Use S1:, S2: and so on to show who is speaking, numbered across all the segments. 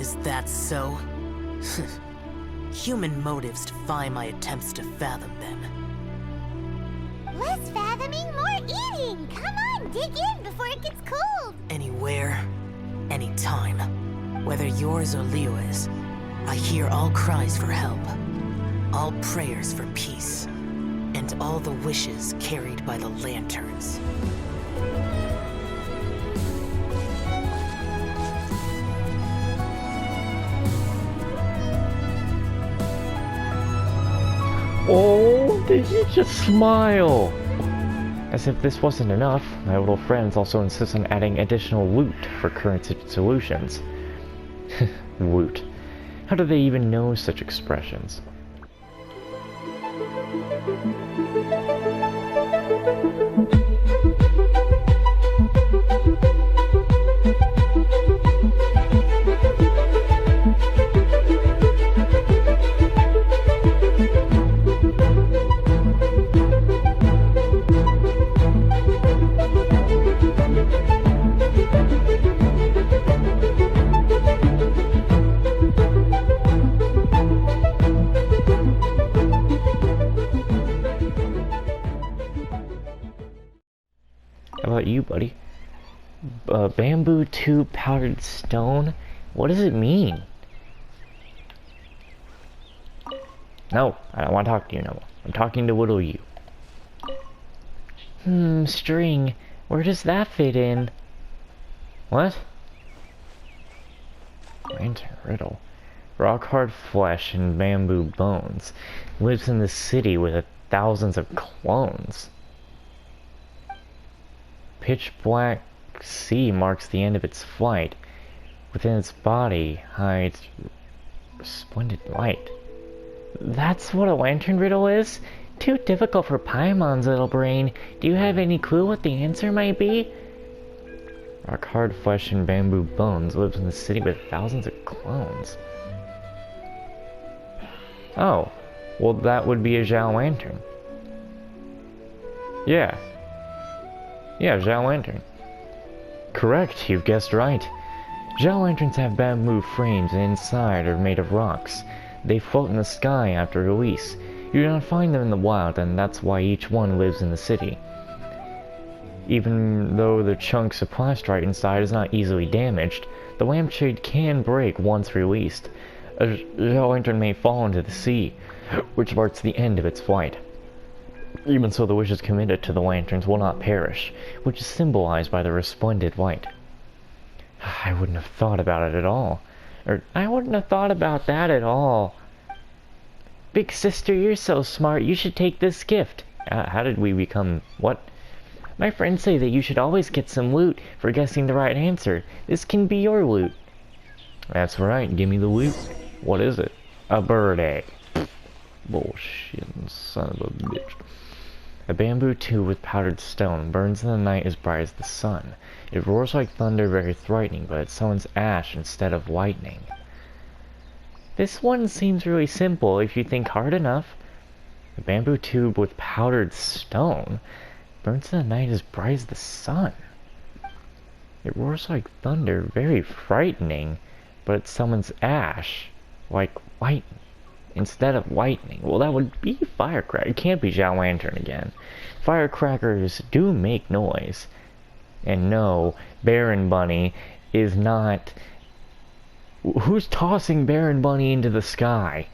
S1: Is that so? Human motives defy my attempts to fathom them.
S2: Less fathoming, more eating! Come on, dig in before it gets cold!
S1: Anywhere, anytime. Whether yours or Liyue's, I hear all cries for help, all prayers for peace, and all the wishes carried by the lanterns.
S3: Oh, did he just smile? As if this wasn't enough, my little friends also insist on adding additional loot for current solutions. Loot. How do they even know such expressions? How about you, buddy? Bamboo tube powdered stone? What does it mean? No, I don't want to talk to you no more. I'm talking to little you. String. Where does that fit in? What? Lantern riddle. Rock hard flesh and bamboo bones. Lives in the city with thousands of clones. Pitch black sea marks the end of its flight. Within its body hides resplendent light. That's what a lantern riddle is? Too difficult for Paimon's little brain. Do you have any clue what the answer might be? Rock hard flesh and bamboo bones lives in the city with thousands of clones. Oh, well that would be a Zhao lantern. Yeah, Zhao lantern. Correct, you've guessed right. Zhao lanterns have bamboo frames and inside are made of rocks. They float in the sky after release. You do not find them in the wild, and that's why each one lives in the city. Even though the chunks of plastrite inside is not easily damaged, the lampshade can break once released. A Zhao lantern may fall into the sea, which marks the end of its flight. Even so, the wishes committed to the lanterns will not perish, which is symbolized by the resplendent light. I wouldn't have thought about it at all. I wouldn't have thought about that at all. Big sister, you're so smart. You should take this gift. How did we become... what? My friends say that you should always get some loot for guessing the right answer. This can be your loot. That's right. Give me the loot. What is it? A bird egg. Bullshit, son of a bitch. A bamboo tube with powdered stone burns in the night as bright as the sun. It roars like thunder, very frightening, but it summons ash instead of lightning. This one seems really simple if you think hard enough. A bamboo tube with powdered stone burns in the night as bright as the sun. It roars like thunder, very frightening, but it summons ash like lightning instead of lightning. Well, that would be firecracker. It can't be Zhao lantern again. Firecrackers do make noise. And no, Baron Bunny is not... Who's tossing Baron Bunny into the sky?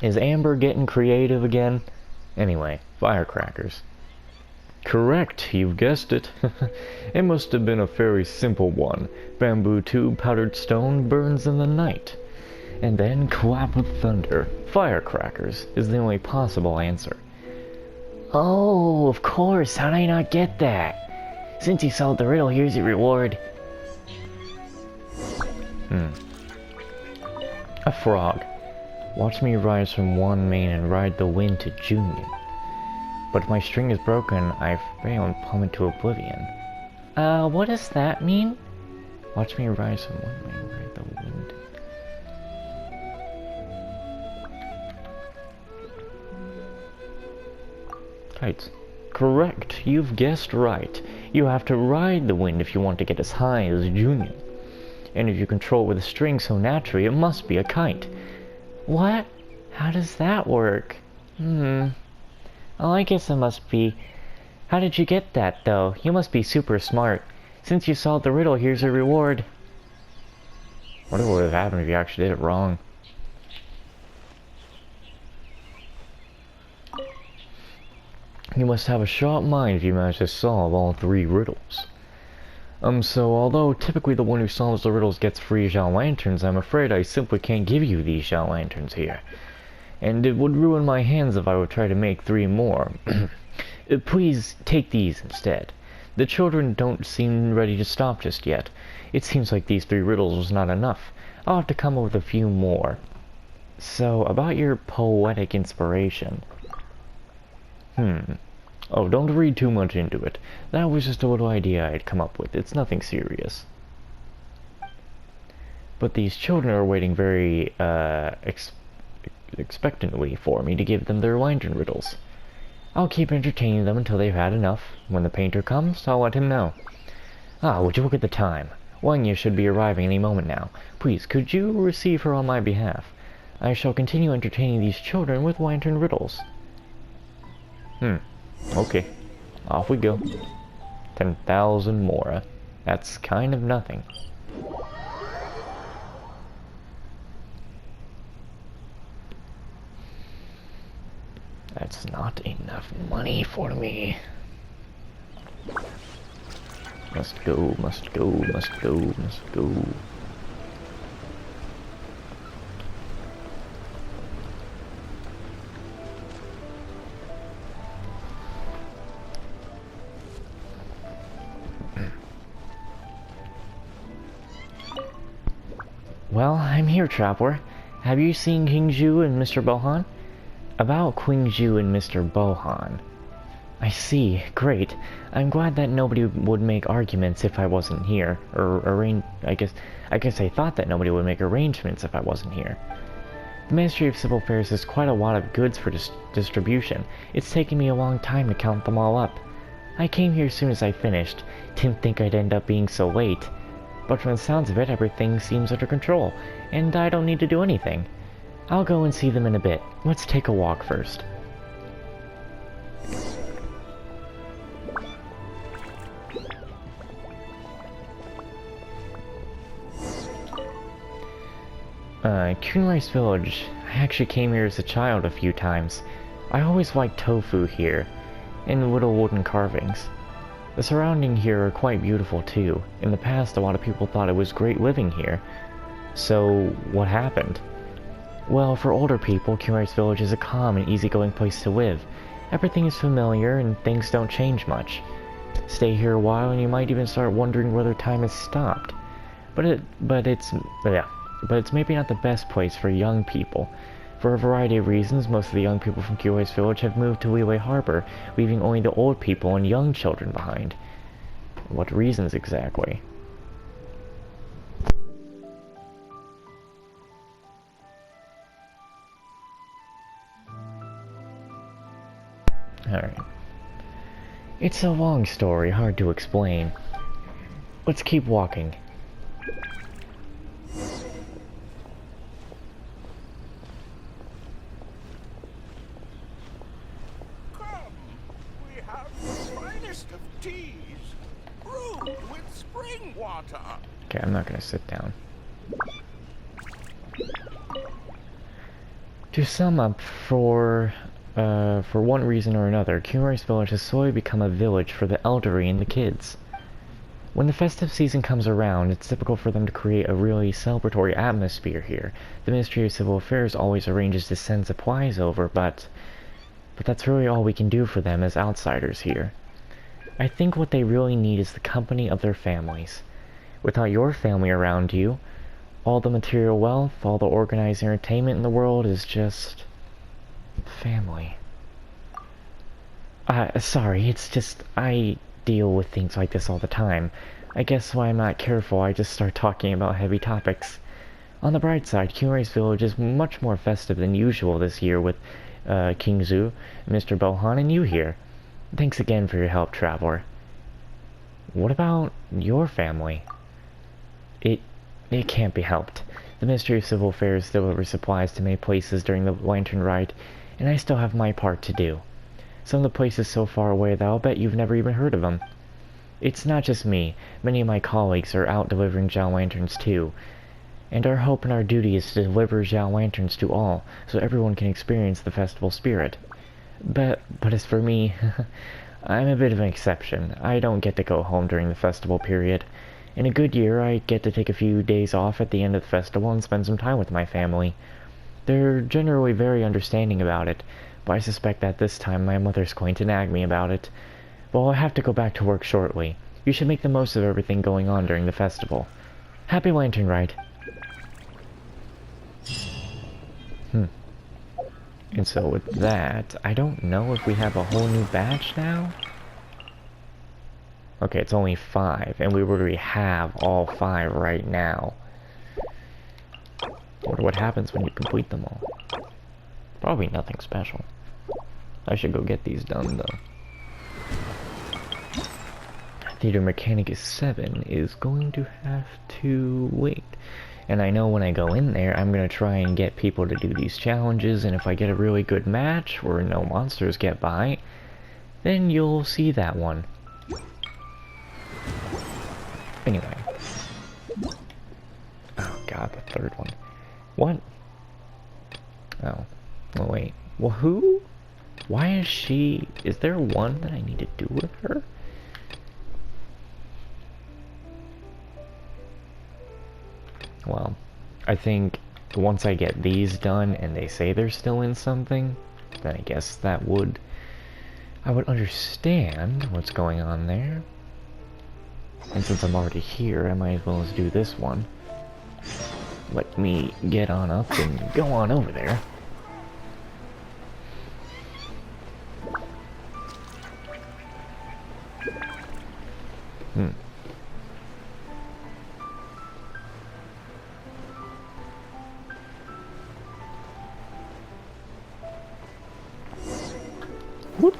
S3: Is Amber getting creative again? Anyway, firecrackers. Correct, you've guessed it. It must have been a very simple one. Bamboo tube, powdered stone, burns in the night. And then clap with thunder. Firecrackers is the only possible answer. Oh, of course, how did I not get that? Since you solved the riddle, here's your reward. A frog. Watch me rise from one main and ride the wind to Junior. But if my string is broken, I fail and plummet to oblivion. What does that mean? Watch me rise from one main and ride the wind. Kites. Correct, you've guessed right. You have to ride the wind if you want to get as high as Junior. And if you control it with a string so naturally, it must be a kite. What? How does that work? Oh, I guess it must be. How did you get that, though? You must be super smart. Since you solved the riddle, here's a reward. What would have happened if you actually did it wrong? You must have a sharp mind if you manage to solve all 3 riddles. So although typically the one who solves the riddles gets free Xiao Lanterns, I'm afraid I simply can't give you these Xiao Lanterns here. And it would ruin my hands if I would try to make 3 more. Please take these instead. The children don't seem ready to stop just yet. It seems like these 3 riddles was not enough. I'll have to come up with a few more. So, about your poetic inspiration. Oh, don't read too much into it. That was just a little idea I had come up with. It's nothing serious. But these children are waiting very, expectantly for me to give them their lantern riddles. I'll keep entertaining them until they've had enough. When the painter comes, I'll let him know. Ah, would you look at the time? Wanya should be arriving any moment now. Please, could you receive her on my behalf? I shall continue entertaining these children with lantern riddles. Okay. Off we go. 10,000 more. That's kind of nothing. That's not enough money for me. Must go, must go, must go, must go. Well, I'm here, Traveler. Have you seen King Zhu and Mr. Bohan? About Queen Zhu and Mr. Bohan. I see. Great. I'm glad that nobody would make arguments if I wasn't here. I guess I thought that nobody would make arrangements if I wasn't here. The Ministry of Civil Affairs has quite a lot of goods for distribution. It's taken me a long time to count them all up. I came here as soon as I finished. Didn't think I'd end up being so late. But from the sounds of it, everything seems under control, and I don't need to do anything. I'll go and see them in a bit. Let's take a walk first. Kunrice Village. I actually came here as a child a few times. I always liked tofu here, and little wooden carvings. The surroundings here are quite beautiful too. In the past, a lot of people thought it was great living here. So, what happened? Well, for older people, Kunrice Village is a calm and easygoing place to live. Everything is familiar and things don't change much. Stay here a while and you might even start wondering whether time has stopped. But it's maybe not the best place for young people. For a variety of reasons, most of the young people from Kunrice Village have moved to Liyue Harbor, leaving only the old people and young children behind. What reasons exactly? Alright. It's a long story, hard to explain. Let's keep walking. Okay, I'm not gonna sit down. To sum up, for one reason or another, Kunrice Village has slowly become a village for the elderly and the kids. When the festive season comes around, it's typical for them to create a really celebratory atmosphere here. The Ministry of Civil Affairs always arranges to send supplies over, but that's really all we can do for them as outsiders here. I think what they really need is the company of their families. Without your family around you, all the material wealth, all the organized entertainment in the world is just family. Sorry, it's just I deal with things like this all the time. I guess when I'm not careful, I just start talking about heavy topics. On the bright side, Kunrice Village is much more festive than usual this year with King Zhu, Mr. Bohan, and you here. Thanks again for your help, Traveler. What about your family? It can't be helped. The Ministry of Civil Affairs delivers supplies to many places during the Lantern Rite, and I still have my part to do. Some of the places so far away that I'll bet you've never even heard of them. It's not just me. Many of my colleagues are out delivering Jack Lanterns too. And our hope and our duty is to deliver Jack Lanterns to all, so everyone can experience the festival spirit. But as for me, I'm a bit of an exception. I don't get to go home during the festival period. In a good year, I get to take a few days off at the end of the festival and spend some time with my family. They're generally very understanding about it, but I suspect that this time my mother's going to nag me about it. Well, I'll have to go back to work shortly. You should make the most of everything going on during the festival. Happy Lantern Rite! And so with that, I don't know if we have a whole new batch now? Okay, it's only 5, and we already have all 5 right now. Wonder what happens when you complete them all. Probably nothing special. I should go get these done, though. Theater Mechanic is 7 is going to have to wait. And I know when I go in there, I'm going to try and get people to do these challenges, and if I get a really good match where no monsters get by, then you'll see that one. Anyway. Oh god, the third one. What? Oh. Oh wait. Well, who? Why is she... Is there one that I need to do with her? Well, I think once I get these done and they say they're still in something, then I guess that would... I would understand what's going on there. And since I'm already here, I might as well do this one. Let me get on up and go on over there. Whoop.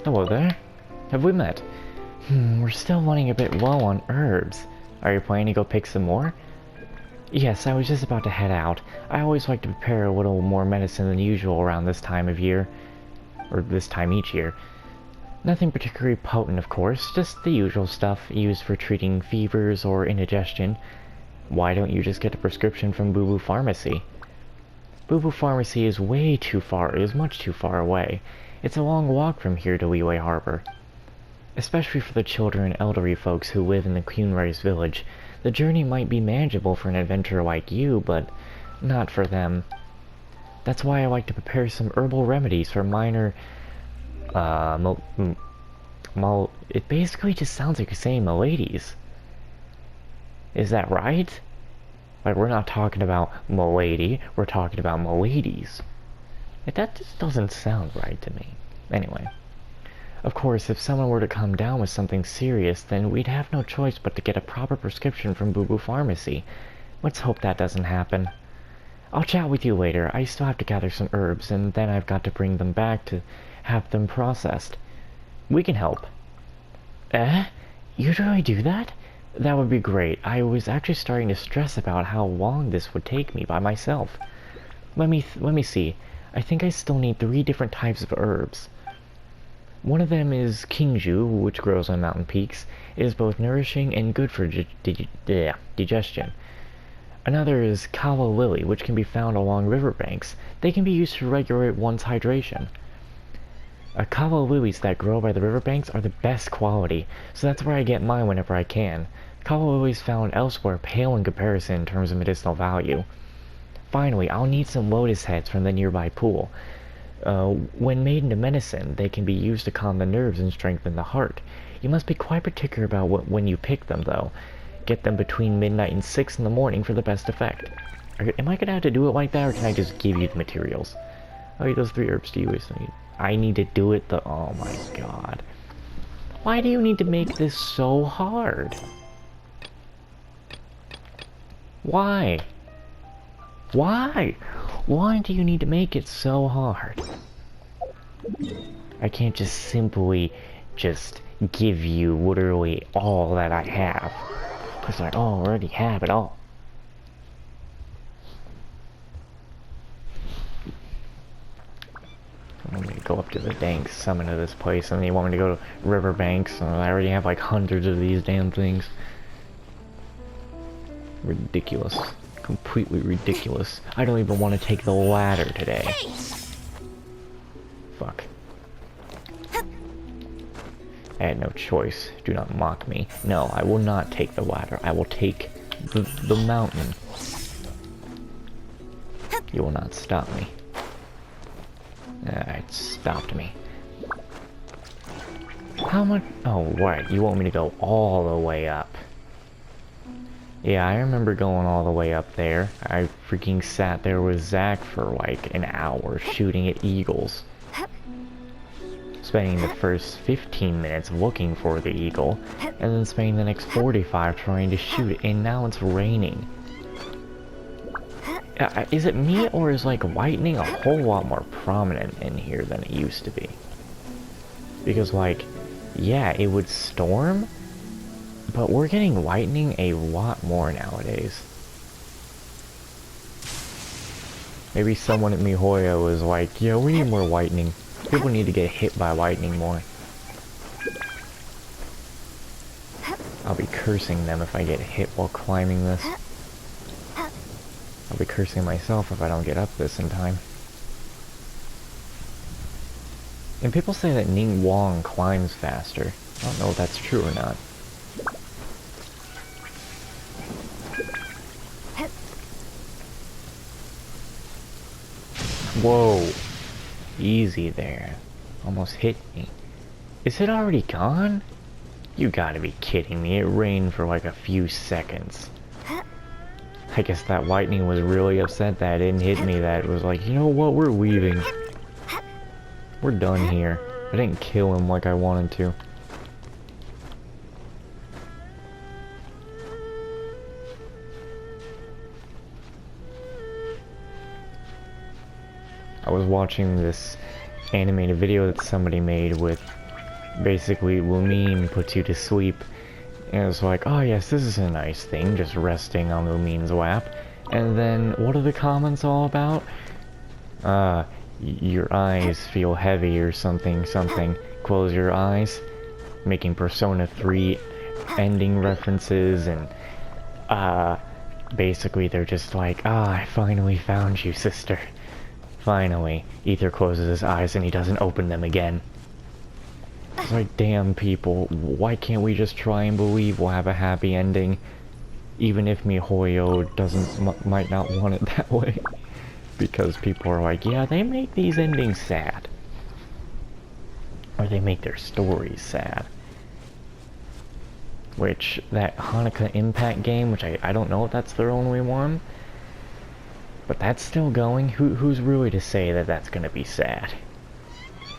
S3: Hello there. Have we met? We're still running a bit low on herbs. Are you planning to go pick some more? Yes, I was just about to head out. I always like to prepare a little more medicine than usual around this time of year. Or this time each year. Nothing particularly potent, of course, just the usual stuff used for treating fevers or indigestion. Why don't you just get a prescription from Boo Boo Pharmacy? Boo Boo Pharmacy is way too far, is much too far away. It's a long walk from here to Liyue Harbor. Especially for the children and elderly folks who live in the Queenrise village, the journey might be manageable for an adventurer like you, but not for them. That's why I like to prepare some herbal remedies for minor, it basically just sounds like you're saying maladies. Is that right? Like, we're not talking about malady, we're talking about maladies. That just doesn't sound right to me. Anyway. Of course, if someone were to come down with something serious, then we'd have no choice but to get a proper prescription from Boo Boo Pharmacy. Let's hope that doesn't happen. I'll chat with you later. I still have to gather some herbs, and then I've got to bring them back to have them processed. We can help. You'd really do that? That would be great. I was actually starting to stress about how long this would take me by myself. Let me see. I think I still need 3 different types of herbs. One of them is Kingju, which grows on mountain peaks. It is both nourishing and good for digestion. Another is Kala Lily, which can be found along riverbanks. They can be used to regulate one's hydration. Kala lilies that grow by the riverbanks are the best quality, so that's where I get mine whenever I can. Kala lilies found elsewhere pale in comparison in terms of medicinal value. Finally, I'll need some lotus heads from the nearby pool. When made into medicine, they can be used to calm the nerves and strengthen the heart. You must be quite particular about when you pick them, though. Get them between midnight and 6 in the morning for the best effect. Am I gonna have to do it like that, or can I just give you the materials? Oh, those 3 herbs do you need? I need to do it the... Oh my god. Why do you need to make this so hard? Why? Why? Why do you need to make it so hard? I can't just simply just give you literally all that I have. Because I already have it all. You want me to go up to the dang summit of this place, and then you want me to go to riverbanks, and I already have like hundreds of these damn things. Ridiculous. Completely ridiculous. I don't even want to take the ladder today. Fuck. I had no choice. Do not mock me. No, I will not take the ladder. I will take the mountain. You will not stop me. It stopped me. How much? Oh, right. You want me to go all the way up. Yeah, I remember going all the way up there. I freaking sat there with Zach for like an hour shooting at eagles. Spending the first 15 minutes looking for the eagle, and then spending the next 45 trying to shoot it, and now it's raining. Is it me, or is like lightning a whole lot more prominent in here than it used to be? Because like, yeah, it would storm, but we're getting lightning a lot more nowadays. Maybe someone at Mihoyo was like, yeah, we need more lightning. People need to get hit by lightning more. I'll be cursing them if I get hit while climbing this. I'll be cursing myself if I don't get up this in time. And people say that Ning Wong climbs faster. I don't know if that's true or not. Whoa. Easy there. Almost hit me. Is it already gone? You gotta be kidding me. It rained for like a few seconds. I guess that lightning was really upset that it didn't hit me, that it was like, you know what, we're leaving. We're done here. I didn't kill him like I wanted to. I was watching this animated video that somebody made with basically Lumine puts you to sleep. And it's like, oh yes, this is a nice thing, just resting on Lumine's lap. And then, what are the comments all about? Your eyes feel heavy or something, something. Close your eyes. Making Persona 3 ending references, and, basically they're just like, I finally found you, sister. Finally. Ether closes his eyes and he doesn't open them again. It's like, damn people, why can't we just try and believe we'll have a happy ending? Even if MiHoYo might not want it that way. Because people are like, yeah, they make these endings sad. Or they make their stories sad. Which, that Hanukkah Impact game, which I don't know if that's their only one. But that's still going. Who's really to say that that's gonna be sad?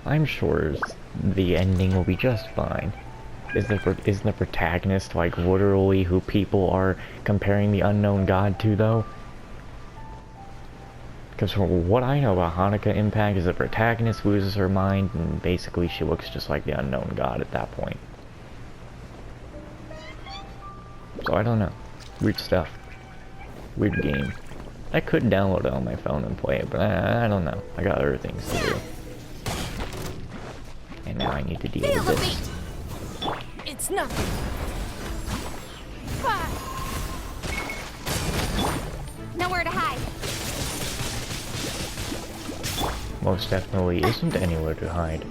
S3: I'm sure the ending will be just fine. Isn't the protagonist like literally who people are comparing the unknown god to, though? Because from what I know about Hanukkah Impact is the protagonist loses her mind and basically she looks just like the unknown god at that point. So I don't know. Weird stuff. Weird game. I could download it on my phone and play it, but I don't know. I got other things to do. And now I need to deal with this.
S2: It's nothing. Nowhere to hide.
S3: Most definitely isn't anywhere to hide.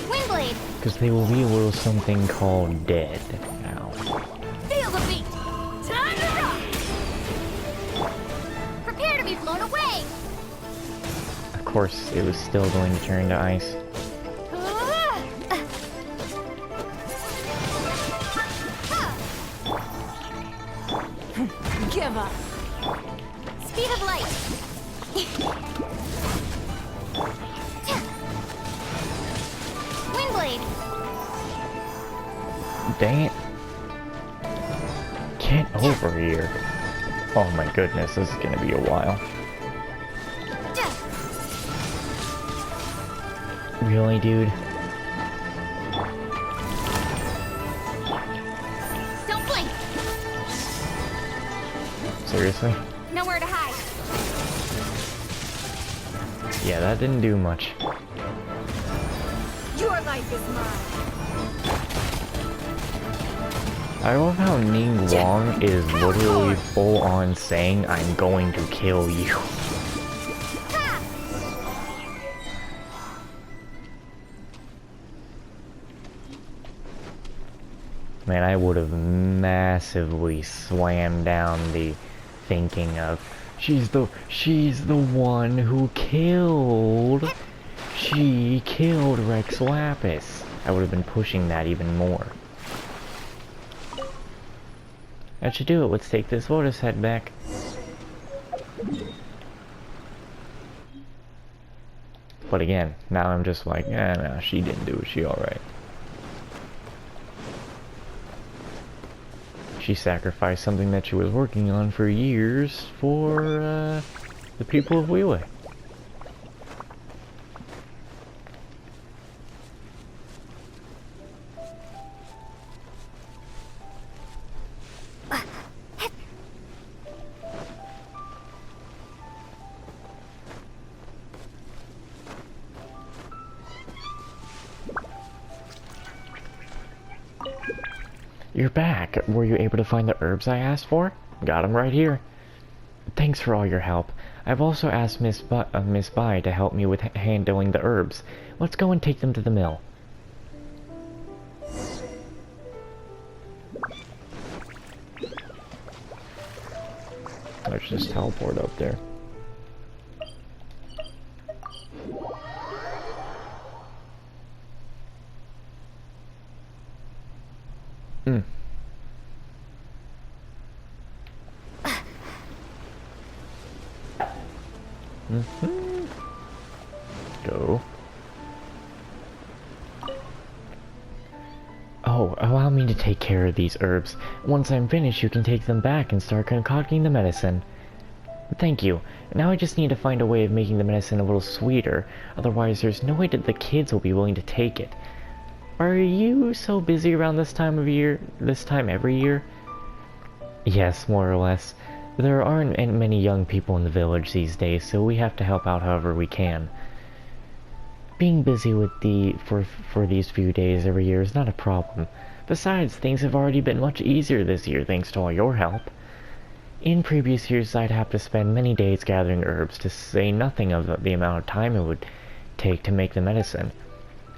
S2: Windblade.
S3: Because they will be a little something called dead now.
S2: Feel the beat. Time to rock. Prepare to be blown away.
S3: Of course, it was still going to turn to ice.
S2: Give up. Speed of light. Windblade.
S3: Dang it. Get over here. Oh my goodness, this is gonna be a while. Really, dude?
S2: Don't blink.
S3: Seriously?
S2: Nowhere to hide.
S3: Yeah, that didn't do much.
S4: Your life is mine.
S3: I love how Ning Wong is literally full on saying, I'm going to kill you. Man, I would have massively slammed down the thinking of, she's the one who killed, she killed Rex Lapis. I would have been pushing that even more. That should do it. Let's take this Lotus head back. But again, now I'm just like, no, she didn't do it. She alright. She sacrificed something that she was working on for years for the people of Liyue. You're back. Were you able to find the herbs I asked for? Got them right here. Thanks for all your help. I've also asked Miss Bai to help me with handling the herbs. Let's go and take them to the mill. Let's just teleport up there. Go. Oh, allow me to take care of these herbs. Once I'm finished, you can take them back and start concocting the medicine. Thank you. Now I just need to find a way of making the medicine a little sweeter. Otherwise, there's no way that the kids will be willing to take it. Are you so busy around this time of year? This time every year? Yes, more or less. There aren't many young people in the village these days, so we have to help out however we can. Being busy with for these few days every year is not a problem. Besides, things have already been much easier this year thanks to all your help. In previous years, I'd have to spend many days gathering herbs, to say nothing of the amount of time it would take to make the medicine.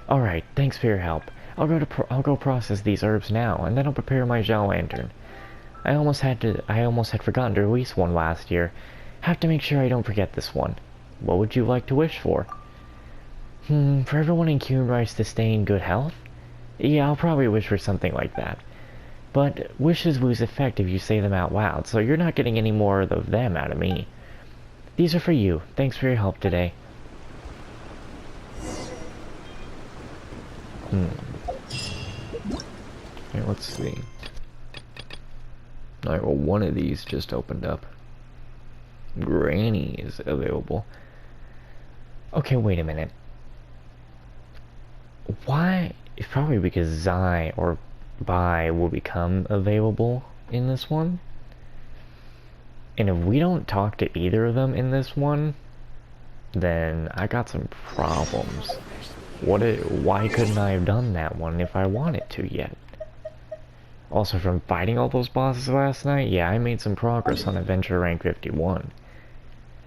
S3: Alright, thanks for your help. I'll go process these herbs now, and then I'll prepare my gel lantern. I almost had forgotten to release one last year. Have to make sure I don't forget this one. What would you like to wish for? For everyone in Cuban Rice to stay in good health? Yeah, I'll probably wish for something like that. But wishes lose effect if you say them out loud, so you're not getting any more of them out of me. These are for you. Thanks for your help today. Okay, let's see. Alright, well, one of these just opened up. Granny is available. Okay, wait a minute. Why? It's probably because Zai or Bai will become available in this one. And if we don't talk to either of them in this one, then I got some problems. Why couldn't I have done that one if I wanted to yet? Also, from fighting all those bosses last night, yeah, I made some progress on Adventure Rank 51.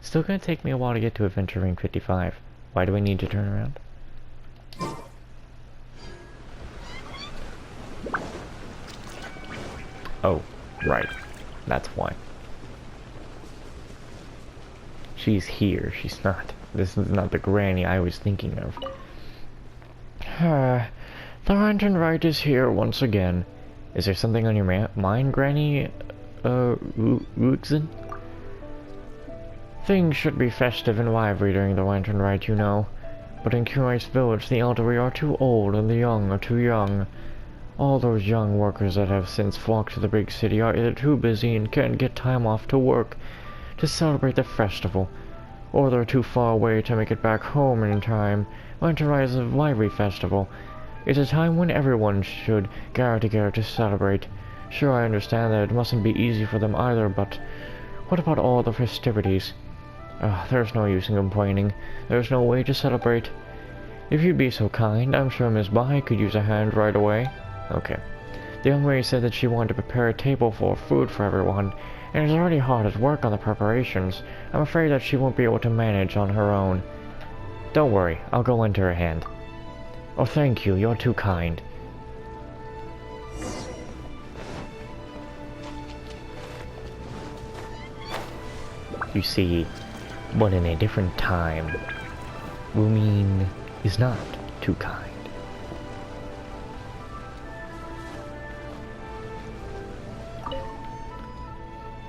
S3: Still gonna take me a while to get to Adventure Rank 55. Why do I need to turn around? Oh, right. That's why. She's here. She's not. This is not the granny I was thinking of. The rite is here once again. Is there something on your mind, Granny, Ruxin? Things should be festive and lively during the lantern rite, you know. But in Curious Village, the elderly are too old and the young are too young. All those young workers that have since flocked to the big city are either too busy and can't get time off to work to celebrate the festival, or they're too far away to make it back home in time. Lantern Rite is a lively festival. It's a time when everyone should gather together to celebrate. Sure, I understand that it mustn't be easy for them either, but what about all the festivities? There's no use in complaining. There's no way to celebrate. If you'd be so kind, I'm sure Miss Bai could use a hand right away. Okay. The young lady said that she wanted to prepare a table full of food for everyone, and is already hard at work on the preparations. I'm afraid that she won't be able to manage on her own. Don't worry, I'll go lend her a hand. Oh, thank you, you're too kind. You see, but in a different time, Wumin is not too kind.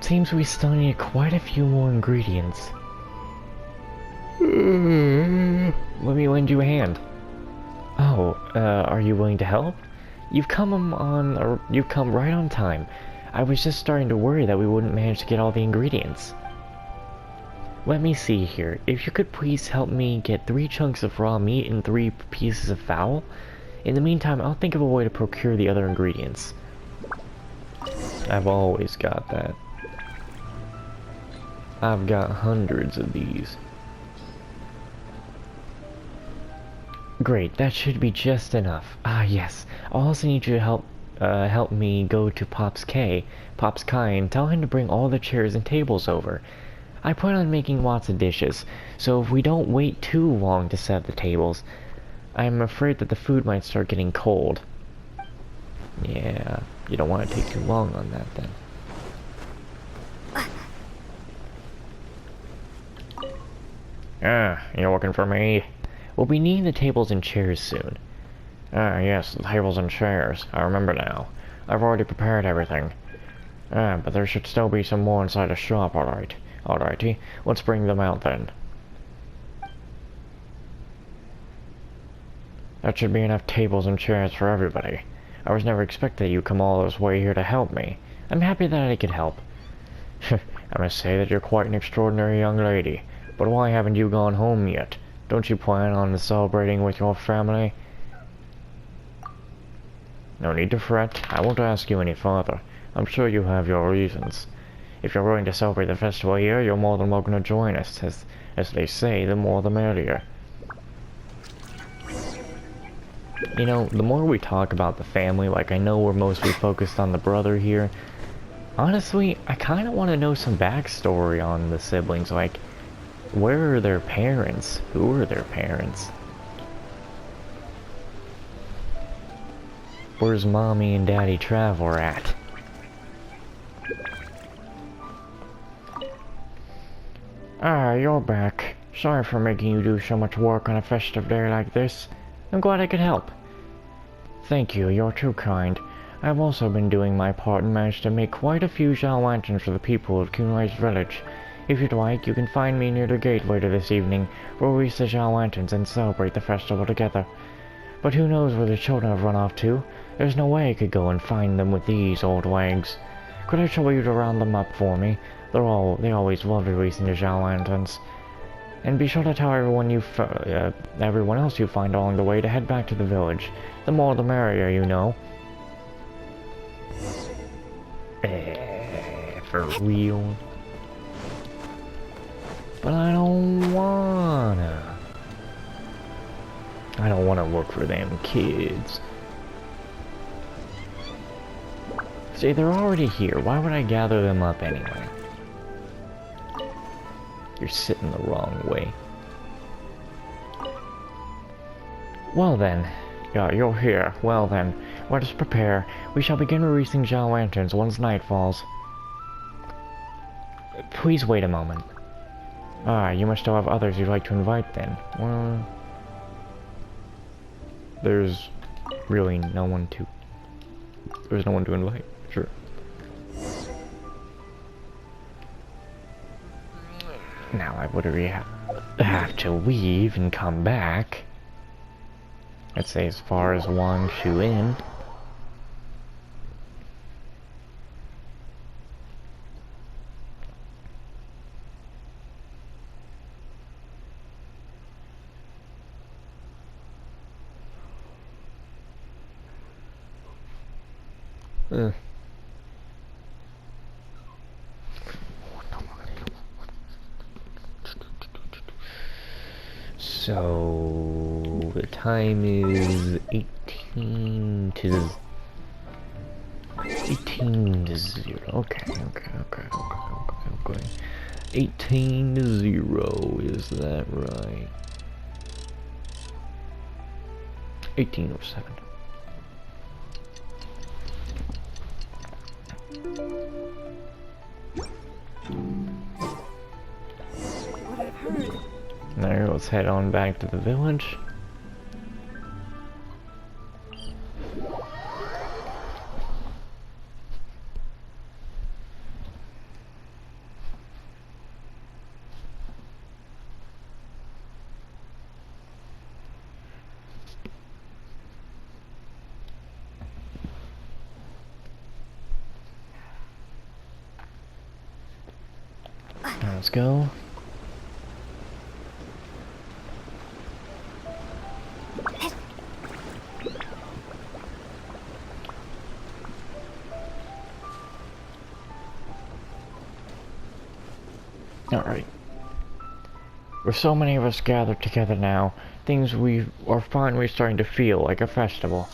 S3: Seems we still need quite a few more ingredients. Let me lend you a hand. Oh, are you willing to help? You've come right on time. I was just starting to worry that we wouldn't manage to get all the ingredients. Let me see here. If you could please help me get 3 chunks of raw meat and 3 pieces of fowl. In the meantime, I'll think of a way to procure the other ingredients. I've always got that. I've got hundreds of these. Great, that should be just enough. Ah, yes. I'll also need you to help me go to Pop's Kai, and tell him to bring all the chairs and tables over. I plan on making lots of dishes, so if we don't wait too long to set the tables, I'm afraid that the food might start getting cold. Yeah, you don't want to take too long on that then. You're looking for me? We'll be needing the tables and chairs soon. Yes, the tables and chairs. I remember now. I've already prepared everything. But there should still be some more inside the shop, alright. Alrighty, let's bring them out then. That should be enough tables and chairs for everybody. I was never expecting you to come all this way here to help me. I'm happy that I could help. I must say that you're quite an extraordinary young lady. But why haven't you gone home yet? Don't you plan on celebrating with your family? No need to fret. I won't ask you any further. I'm sure you have your reasons. If you're willing to celebrate the festival here, you're more than welcome to join us. As they say, the more the merrier. You know, the more we talk about the family, like I know we're mostly focused on the brother here. Honestly, I kind of want to know some backstory on the siblings, like, where are their parents? Who are their parents? Where's Mommy and Daddy Traveler at? You're back. Sorry for making you do so much work on a festive day like this. I'm glad I could help. Thank you, you're too kind. I've also been doing my part and managed to make quite a few Zhao lanterns for the people of Kunai's village. If you'd like, you can find me near the gate later this evening, where we use the Zhao lanterns and celebrate the festival together. But who knows where the children have run off to? There's no way I could go and find them with these old legs. Could I trouble you to round them up for me? They always love releasing the Zhao lanterns. And be sure to tell everyone everyone else you find along the way to head back to the village. The more the merrier, you know. For real? But I don't wanna. I don't wanna look for them kids. See, they're already here. Why would I gather them up anyway? You're sitting the wrong way. Well then. Yeah, you're here. Well then. Let us prepare. We shall begin releasing Zhao lanterns once night falls. Please wait a moment. You must still have others you'd like to invite then. Well, there's really no one to... There's no one to invite. Sure. Now I would have to leave and come back. Let's say as far as Wang Shu Inn. So the time is 18 to 0. Okay. 18 to 0, is that right? 1807. There, let's head on back to the village. Let's go. Alright. With so many of us gathered together now, things we are finally starting to feel like a festival.